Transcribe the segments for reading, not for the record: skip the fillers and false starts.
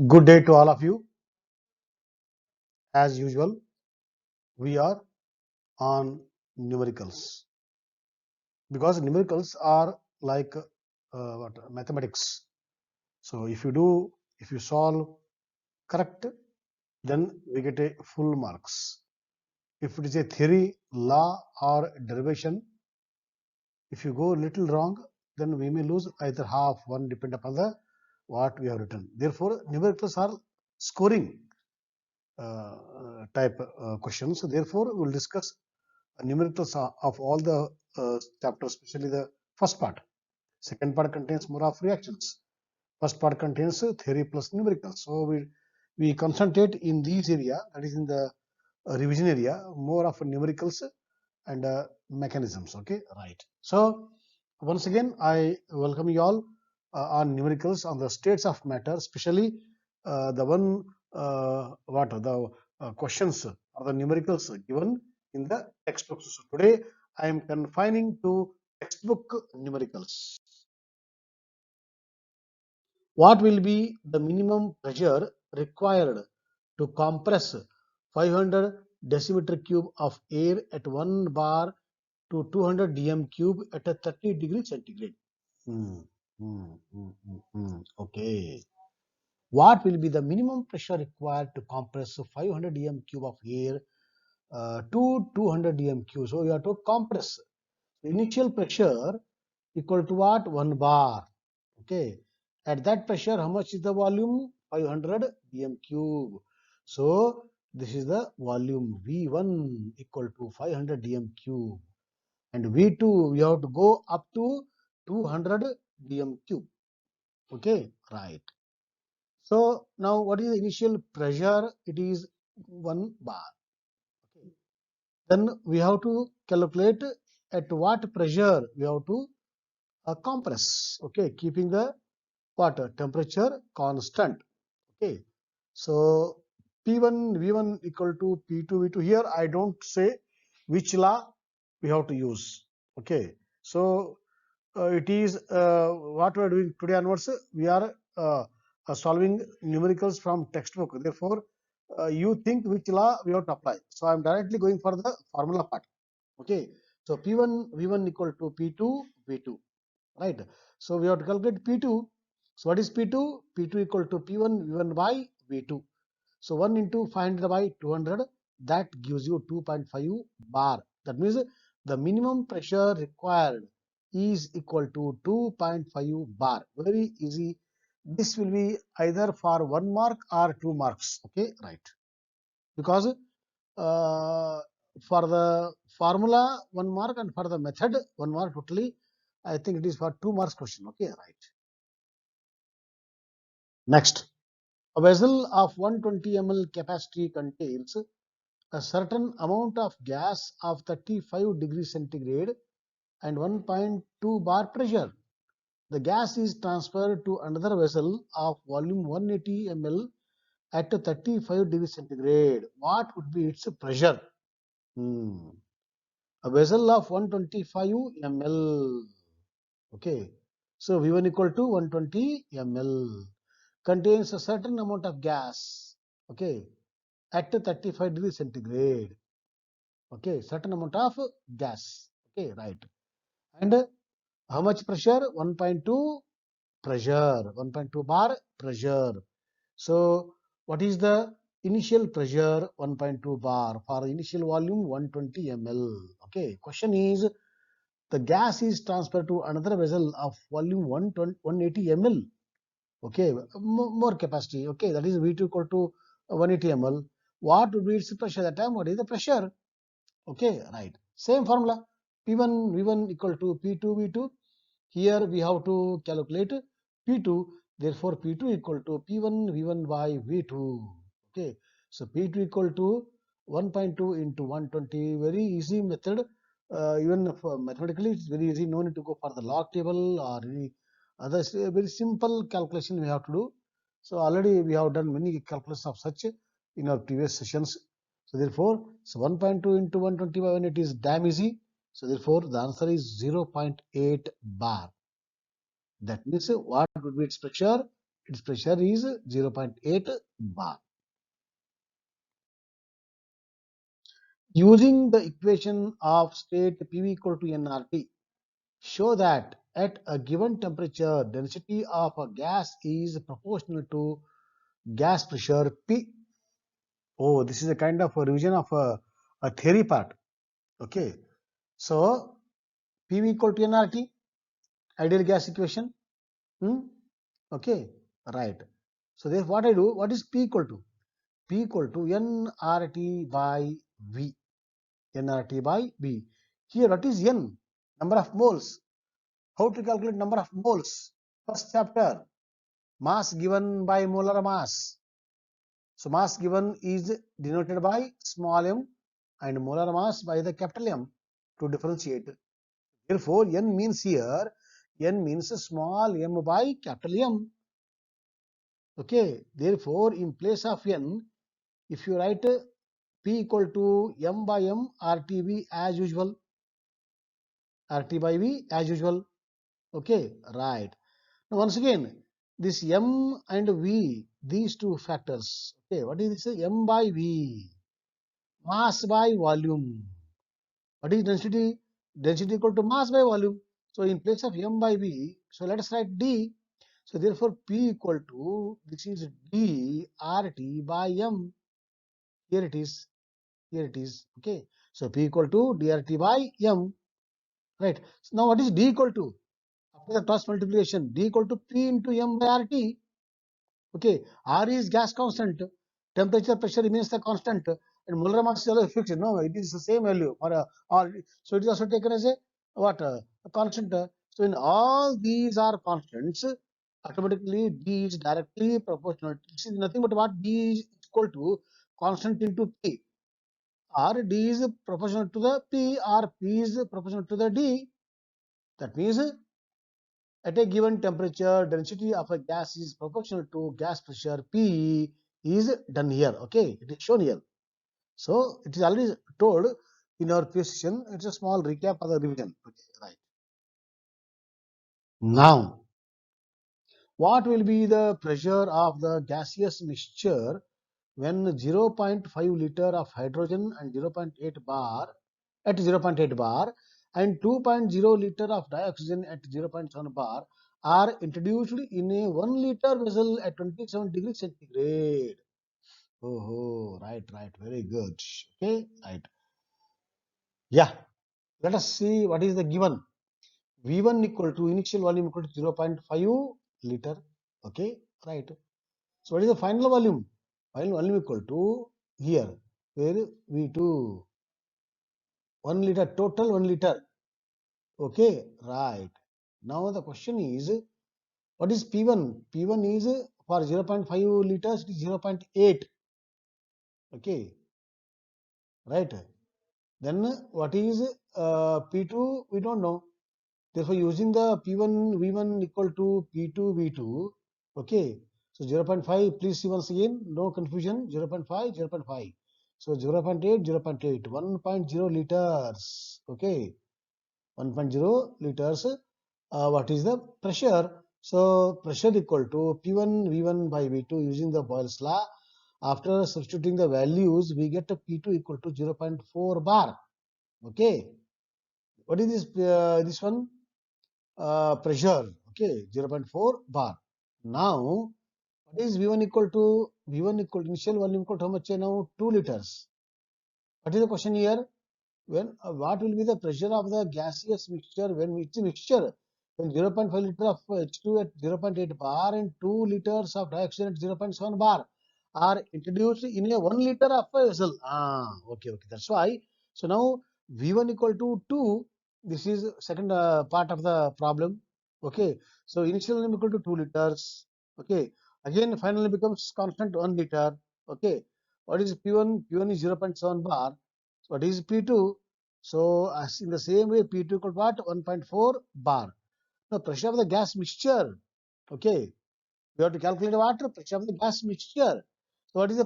Good day to all of you. As usual, we are on numericals because numericals are like mathematics. So if you solve correct, then we get a full marks. If it is a theory, law, or derivation, if you go little wrong, then we may lose either half, one, depend upon the what we have written. Therefore, numericals are scoring type questions. Therefore, we will discuss numericals of all the chapters, especially the first part. Second part contains more of reactions. First part contains theory plus numericals. So we concentrate in these area, that is in the revision area, more of numericals and mechanisms. Okay, right. So once again, I welcome you all on numericals on the states of matter, especially the one what the questions or the numericals given in the textbooks. So today I am confining to textbook numericals. What will be the minimum pressure required to compress 500 decimeter cube of air at 1 bar to 200 dm cube at a 30 degree centigrade? Okay. What will be the minimum pressure required to compress 500 dm cube of air to 200 dm cube? So you have to compress. Initial pressure equal to what? 1 bar. Okay. At that pressure, how much is the volume? 500 dm cube. So this is the volume V1 equal to 500 dm cube. And V2, we have to go up to 200 dm cube. Okay, right. So now what is the initial pressure? It is 1 bar. Okay. Then we have to calculate at what pressure we have to compress. Okay, keeping the water temperature constant. Okay, so P1 V1 equal to P2 V2. Here I don't say which law we have to use. Okay, so it is what we are doing today onwards. We are solving numericals from textbook. Therefore, you think which law we have to apply. So I am directly going for the formula part. Okay, so P1 V1 equal to P2 V2. Right. So we have to calculate P2. So what is P2? P2 equal to P1 V1 by V2. So 1 into 500 by 200, that gives you 2.5 bar. That means the minimum pressure required is equal to 2.5 bar. Very easy. This will be either for 1 mark or 2 marks. Okay, right. Because for the formula 1 mark and for the method 1 mark totally, I think it is for 2 marks question. Okay, right. Next, a vessel of 120 ml capacity contains a certain amount of gas of 35 degrees centigrade and 1.2 bar pressure. The gas is transferred to another vessel of volume 180 ml at 35 degrees centigrade. What would be its pressure? A vessel of 125 ml. Okay, so V1 equal to 120 ml contains a certain amount of gas. Okay, at 35 degrees centigrade. Okay, certain amount of gas. Okay, right. And how much pressure? 1.2 pressure, 1.2 bar pressure. So what is the initial pressure? 1.2 bar for initial volume 120 ml. Okay, question is the gas is transferred to another vessel of volume 180 ml. Okay, more capacity. Okay, that is V2 equal to 180 ml. What would be its pressure at that time? What is the pressure? Okay, right. Same formula. P1 V1 equal to P2 V2. Here we have to calculate P2. Therefore, P2 equal to P1 V1 by V2. Okay, so P2 equal to 1.2 into 120. Very easy method. Even mathematically, it's very easy. No need to go for the log table or any other. Very simple calculation we have to do. So already we have done many calculations of such in our previous sessions. So therefore, so 1.2 into 120 by 1 it is damn easy. So therefore, the answer is 0.8 bar. That means what would be its pressure? its pressure is 0.8 bar. Using the equation of state PV equal to nRT, show that at a given temperature, density of a gas is proportional to gas pressure P. Oh, this is a kind of a revision of a theory part. Okay. So, PV equal to nRT, ideal gas equation. Okay. Right. So, therefore, what I do, what is P equal to? P equal to nRT by V. nRT by V. Here, what is N? Number of moles. How to calculate number of moles? First chapter. Mass given by molar mass. So, mass given is denoted by small m and molar mass by the capital M to differentiate. Therefore, N means here, N means small m by capital M. Okay. Therefore, in place of N, if you write P equal to M by M RTV as usual, RT by V as usual. Okay. Right. Now, once again, this M and V, these two factors. Okay. What is this? M by V. Mass by volume. What is density? Density equal to mass by volume. So, in place of M by V, so let us write D. So, therefore, P equal to, this is D RT by M. Here it is. Here it is. Okay. So, P equal to DRT by M. Right. So, now, what is D equal to? After the cross multiplication, D equal to P into M by RT. Okay. R is gas constant. Temperature, pressure remains the constant. And molar mass is also fixed. No, it is the same value. So, it is also taken as a what? A constant. So, in all these are constants, automatically D is directly proportional. This is nothing but what D is equal to constant into P. Or D is proportional to the P or P is proportional to the D. That means at a given temperature, density of a gas is proportional to gas pressure P is done here. Okay, it is shown here. So it is already told in our previous session. It's a small recap of the revision. Okay, right. Now, what will be the pressure of the gaseous mixture when 0.5 liter of hydrogen and 0.8 bar at 0.8 bar and 2.0 liter of dioxygen at 0.7 bar are introduced in a 1 liter vessel at 27 degrees centigrade. Oh, right, right, very good. Okay, right. Yeah, let us see what is the given. V1 equal to initial volume equal to 0.5 liter. Okay, right. So what is the final volume? Final volume equal to here where V2 1 liter total 1 liter. Okay, right. Now the question is what is P1? P1 is for 0.5 liters it is 0.8. Okay, right. Then what is P2? We don't know. Therefore, using the P1 V1 equal to P2 V2. Okay, so 0.5. Please see once again. No confusion. 0.5, 0.5. So 0.8, 0.8, 1.0 liters. Okay, 1.0 liters. What is the pressure? So pressure equal to P1 V1 by V2 using the Boyle's law. After substituting the values, we get a P2 equal to 0.4 bar. Okay. What is this one? Pressure. Okay, 0.4 bar. Now, what is V1 equal to? V1 equal to initial volume equal to how much now? 2 liters. What is the question here? When what will be the pressure of the gaseous mixture when it's a mixture? When 0.5 liter of H2 at 0.8 bar and 2 liters of dioxide at 0.7 bar are introduced in a 1 liter of a vessel. Okay, okay. That's why. So now V1 equal to 2. This is second part of the problem. Okay. So initial volume equal to 2 liters. Okay. Again, finally becomes constant 1 liter. Okay. What is P1? P1 is 0.7 bar. So what is P2? So as in the same way, P2 equal to what? 1.4 bar. Now pressure of the gas mixture. Okay. We have to calculate what? Pressure of the gas mixture. So what is the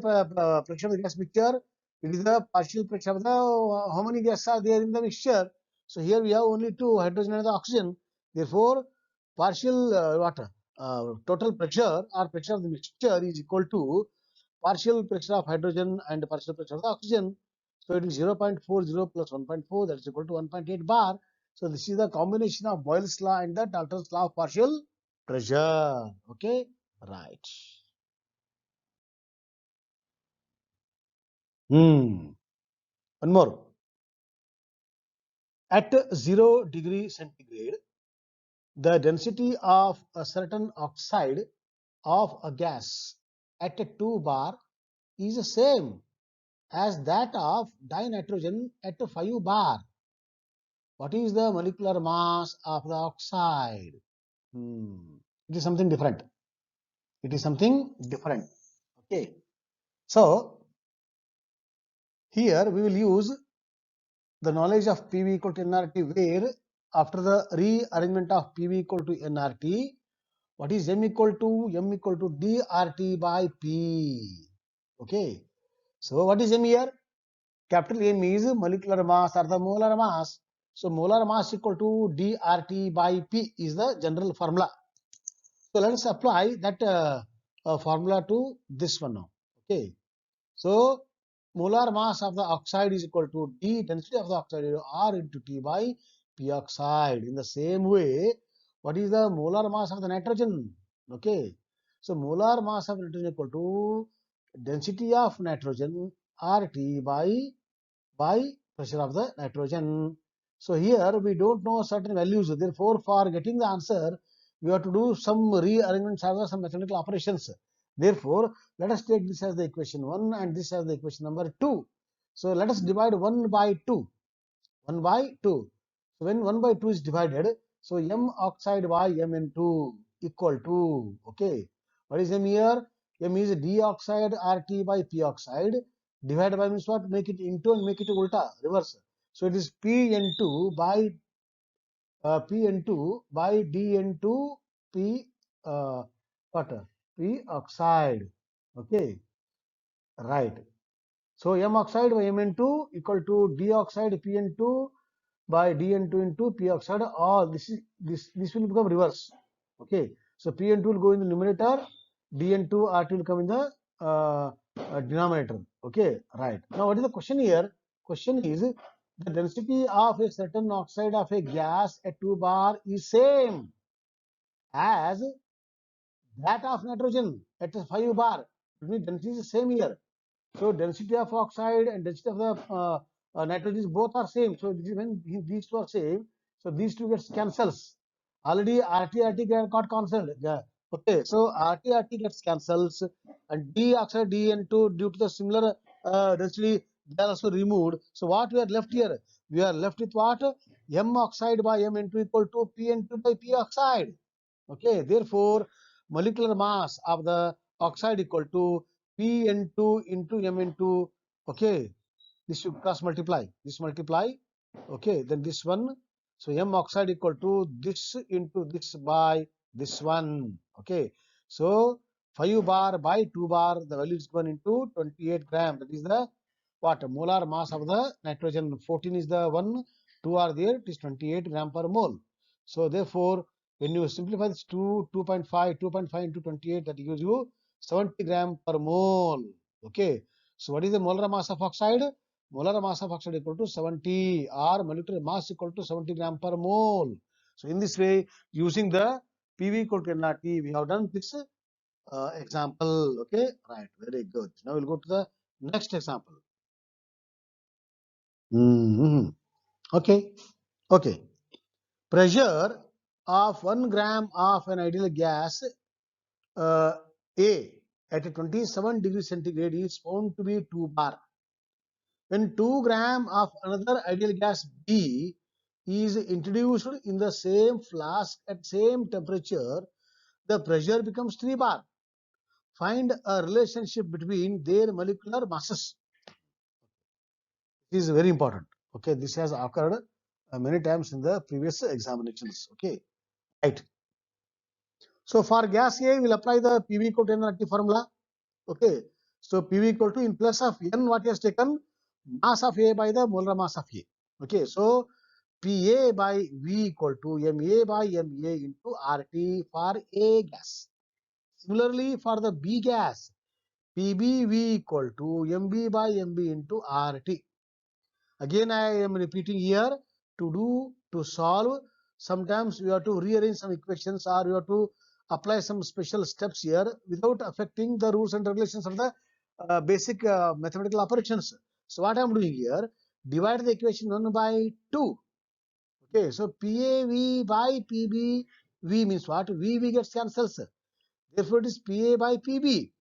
pressure of the gas mixture? It is the partial pressure of the how many gases are there in the mixture. So here we have only two, hydrogen and the oxygen. Therefore, partial what? total pressure or pressure of the mixture is equal to partial pressure of hydrogen and partial pressure of the oxygen. So it is 0.40 plus 1.4, that is equal to 1.8 bar. So this is the combination of Boyle's law and the Dalton's law of partial pressure. Okay, right. One more. At 0 degree centigrade, the density of a certain oxide of a gas at a 2 bar is the same as that of dinitrogen at a 5 bar. What is the molecular mass of the oxide? It is something different. It is something different. Okay. So here we will use the knowledge of PV equal to nRT, where after the rearrangement of PV equal to nRT, what is M equal to? M equal to dRT by P. Okay. So what is M here? Capital M is molecular mass or the molar mass. So molar mass equal to dRT by P is the general formula. So let us apply that formula to this one now. Okay. So molar mass of the oxide is equal to D density of the oxide R into T by P oxide. In the same way, what is the molar mass of the nitrogen? Okay. So molar mass of nitrogen equal to density of nitrogen RT by pressure of the nitrogen. So here we don't know certain values. Therefore, for getting the answer, we have to do some rearrangements or some mathematical operations. Therefore, let us take this as the equation 1 and this as the equation number 2. So let us divide 1 by 2. 1 by 2. So when 1 by 2 is divided, so M oxide by Mn2 equal to, okay, what is M here? M is D oxide RT by P oxide. Divided by means what? Make it into and make it ulta, reverse. So it is Pn2 by Pn2 by Dn2 P what? P oxide. Okay, right. So M oxide by Mn2 equal to D oxide Pn2 by Dn2 into P oxide. All this will become reverse. Okay. So Pn2 will go in the numerator, Dn2 RT will come in the denominator. Okay, right. Now what is the question here? Question is the density of a certain oxide of a gas at 2 bar is same as that of nitrogen at 5 bar. It means density is the same here. So density of oxide and density of the nitrogen both are same. So when these two are same, so these two gets cancels. Already RT got cancelled. Yeah. Okay, so RT gets cancels, and D oxide Dn2 due to the similar density they are also removed. So what we are left here? We are left with what? M oxide by Mn2 equal to Pn2 by P oxide. Okay, therefore molecular mass of the oxide equal to Pn2 into Mn2. Okay, this should cross multiply. This multiply. Okay, then this one. So M oxide equal to this into this by this one. Okay, so 5 bar by 2 bar, the value is given into 28 gram. That is the what? Molar mass of the nitrogen. 14 is the one, 2 are there. It is 28 gram per mole. So therefore, when you simplify this to 2.5 into 28, that gives you 70 gram per mole. Okay. So what is the molar mass of oxide? Molar mass of oxide equal to 70, or molecular mass equal to 70 gram per mole. So in this way, using the PV equal to nRT, we have done this example. Okay, right, very good. Now we'll go to the next example. Okay, okay. Pressure of 1 gram of an ideal gas A at 27 degrees centigrade is found to be 2 bar. When 2 gram of another ideal gas B is introduced in the same flask at same temperature, the pressure becomes 3 bar. Find a relationship between their molecular masses. This is very important. Okay, this has occurred many times in the previous examinations. Okay, right. So for gas A, we'll apply the PV equal to nRT formula. Okay, so PV equal to, in place of N, what he has taken? Mass of A by the molar mass of A. Okay, so PA by V equal to MA by MA into RT for A gas. Similarly, for the B gas, PBV equal to MB by MB into RT. Again, I am repeating here to solve. Sometimes you have to rearrange some equations or you have to apply some special steps here without affecting the rules and regulations of the basic mathematical operations. So what I am doing here, divide the equation 1 by 2. Okay, so PAV by PBV means what? VV gets cancels. Therefore, it is PA by PB,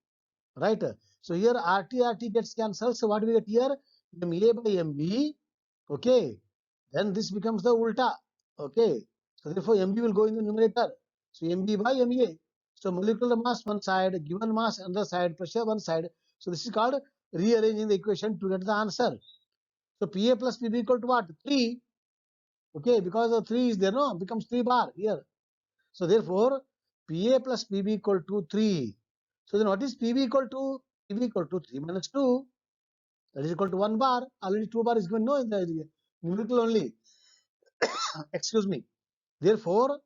right? So here RT gets cancelled. So what we get here? MA by MB. Okay, then this becomes the ulta. Okay, so therefore MB will go in the numerator. So MB by MA. So molecular mass one side, given mass another side, pressure one side. So this is called rearranging the equation to get the answer. So PA plus PB equal to what? 3. Okay, because the 3 is there, no, becomes 3 bar here. So therefore, PA plus PB equal to 3. So then what is PB equal to? PB equal to 3 minus 2. That is equal to 1 bar. Already 2 bar is given, no, in the numerical only. Excuse me. Therefore,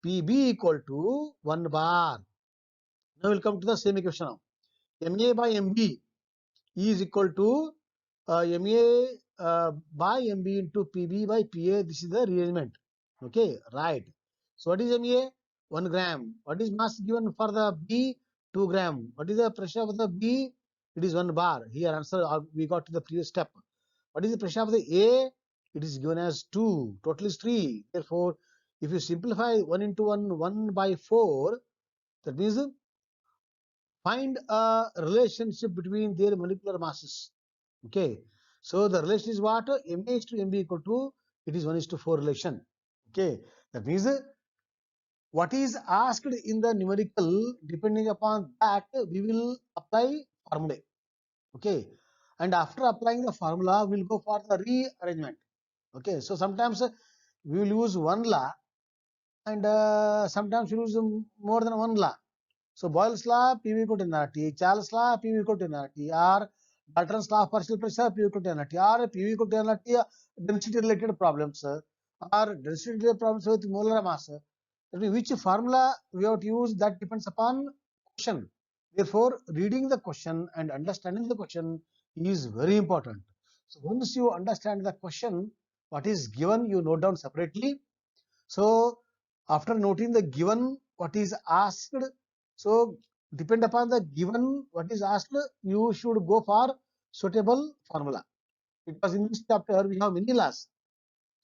PB equal to 1 bar. Now we'll come to the same equation now. MA by MB is equal to MA by MB into PB by PA. This is the rearrangement. Okay, right. So what is MA? 1 gram. What is mass given for the B? 2 gram. What is the pressure of the B? It is 1 bar. Here answer we got to the previous step. What is the pressure of the A? It is given as 2. Total is 3. Therefore, if you simplify 1 into 1, 1 by 4, that means find a relationship between their molecular masses. Okay. So the relation is what? MA is to MB equal to, it is 1 is to 4 relation. Okay. That means what is asked in the numerical, depending upon that, we will apply formula. Okay. And after applying the formula, we'll go for the rearrangement. Okay. So sometimes we will use one law and sometimes we use more than one law. So Boyle's law, PV equal to nRT, Charles law, PV equal to nRT, or Dalton's law of partial pressure, PV equal to nRT, or PV equal to nRT, density related problems, or density related problems with molar mass. That means which formula we have to use, that depends upon question. Therefore, reading the question and understanding the question is very important. So once you understand the question, what is given, you note down separately. So after noting the given, what is asked, so depend upon the given what is asked, you should go for suitable formula. Because in this chapter we have many laws.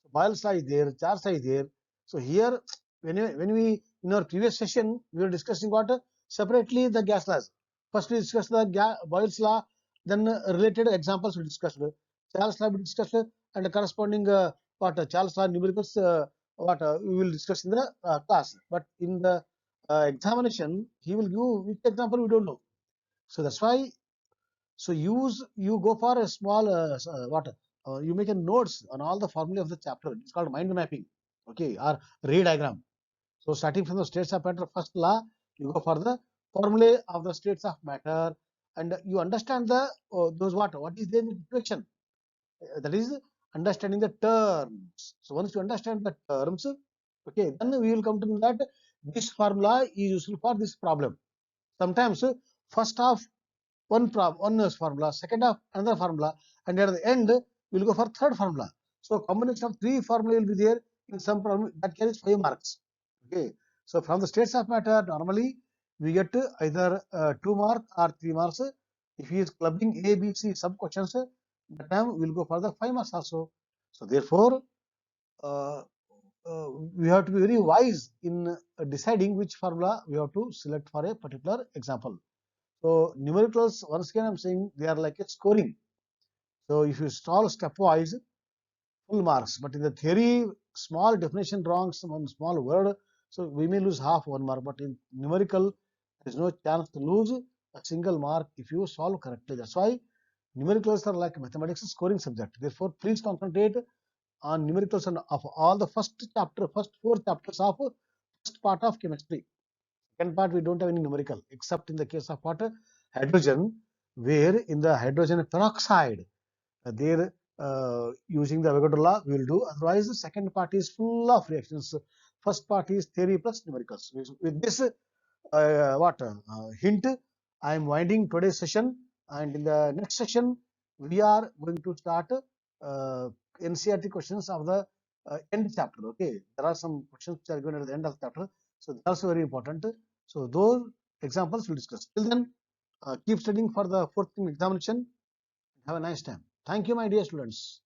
So Boyle's law is there, Charles law is there. So here, when we in our previous session we were discussing what separately the gas laws. First we discussed the Boyle's law, then related examples we discussed. Charles law we discussed, and the corresponding what Charles law numericals what we will discuss in the class. But in the examination, he will give which example we don't know. So that's why. So you go for a small what you make a notes on all the formula of the chapter. It's called mind mapping, okay, or ray diagram. So starting from the states of matter first law, you go for the formulae of the states of matter, and you understand the those what is there in the equation. That is understanding the terms. So once you understand the terms, okay, then we will come to know that this formula is useful for this problem. Sometimes first of one formula, second of another formula, and at the end we will go for third formula. So combination of 3 formula will be there in some problem that carries 5 marks. Okay. So from the states of matter, normally we get either 2 marks or 3 marks. If he is clubbing A, B, C sub questions, that time we will go for the 5 marks also. So therefore, uh, we have to be very wise in deciding which formula we have to select for a particular example. So numericals, once again I'm saying, they are like a scoring. So if you solve stepwise, full marks. But in the theory, small definition wrong, one small word, so we may lose half 1 mark. But in numerical, there is no chance to lose a single mark if you solve correctly. That's why numericals are like mathematics scoring subject. Therefore, please concentrate on numericals and of all the first 4 chapters of first part of chemistry. Second part, we don't have any numerical, except in the case of what? Hydrogen, where in the hydrogen peroxide, there using the Avogadro law, we will do. Otherwise, the second part is full of reactions. First part is theory plus numericals. With this hint, I am winding today's session, and in the next session we are going to start NCERT questions of the end chapter. Okay, there are some questions which are given at the end of the chapter, so that's also very important. So those examples we'll discuss. Till then, keep studying for the forthcoming examination. Have a nice time. Thank you, my dear students.